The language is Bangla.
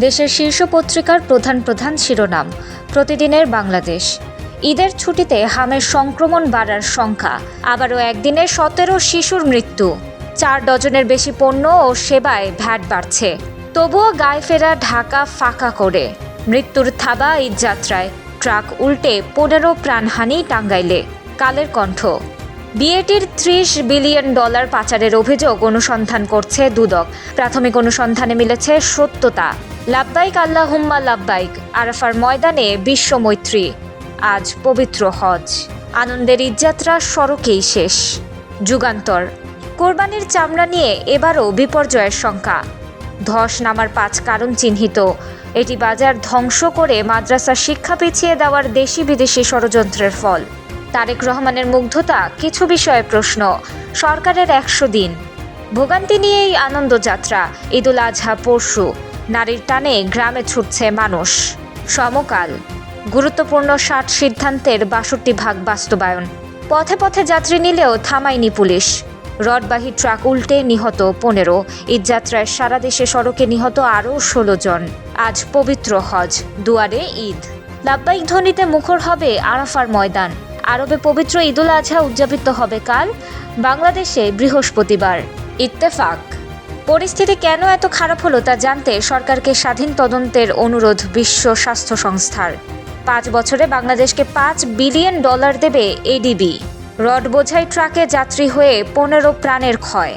দেশের শীর্ষ পত্রিকার প্রধান প্রধান শিরোনাম, প্রতিদিনের বাংলাদেশ। ঈদের ছুটিতে হামের সংক্রমণ বাড়ার সংখ্যা, আবারও একদিনে 17 শিশুর মৃত্যু, 4 ডজনের বেশি পণ্য ও সেবায় ভ্যাট বাড়ছে, তবুও গায়ে ফেরা ঢাকা ফাঁকা করে। মৃত্যুর থাবা ঈদযাত্রায়, ট্রাক উল্টে 15 প্রাণহানি টাঙ্গাইলে। কালের কণ্ঠ। বিএটির $30 বিলিয়ন পাচারের অভিযোগ অনুসন্ধান করছে দুদক। প্রাথমিক অনুসন্ধানে মিলেছে সত্যতা। লাব্বাইক আল্লাহুম্মা লাব্বাইক, আরাফার ময়দানে বিশ্ব মৈত্রী। আজ পবিত্র হজ। আনন্দের ঈদযাত্রা সড়কেই শেষ। যুগান্তর। কোরবানির চামড়া নিয়ে এবারও বিপর্যয়ের শঙ্কা। ধস নামার 5 কারণ চিহ্নিত। এটি বাজার ধ্বংস করে মাদ্রাসা শিক্ষা পিছিয়ে দেওয়ার দেশি বিদেশি ষড়যন্ত্রের ফল। তারেক রহমানের মুগ্ধতা, কিছু বিষয়ে প্রশ্ন। সরকারের 100 দিন। ভোগান্তি নিয়েই আনন্দযাত্রা। ঈদুল আজহা পরশু। নারীর টানে গ্রামে ছুটছে মানুষ। সমকাল। গুরুত্বপূর্ণ 60 সিদ্ধান্তের 62 বাস্তবায়ন। পথে পথে যাত্রী নিলেও থামায়নি পুলিশ। রডবাহী ট্রাক উল্টে নিহত 15। ঈদযাত্রায় সারা দেশে সড়কে নিহত আরও 16 জন। আজ পবিত্র হজ, দুয়ারে ঈদ। লাব্বাইক ধ্বনিতে মুখর হবে আরাফার ময়দান। আরবে পবিত্র ঈদুল আজহা উদযাপিত হবে কাল, বাংলাদেশে বৃহস্পতিবার। ইত্তেফাক। পরিস্থিতি কেন এত খারাপ হলো তা জানতে সরকারকে স্বাধীন তদন্তের অনুরোধ বিশ্ব স্বাস্থ্য সংস্থার। 5 বছরে বাংলাদেশকে $5 বিলিয়ন দেবে এডিবি। রড বোঝাই ট্রাকে যাত্রী হয়ে 15 প্রাণের ক্ষয়।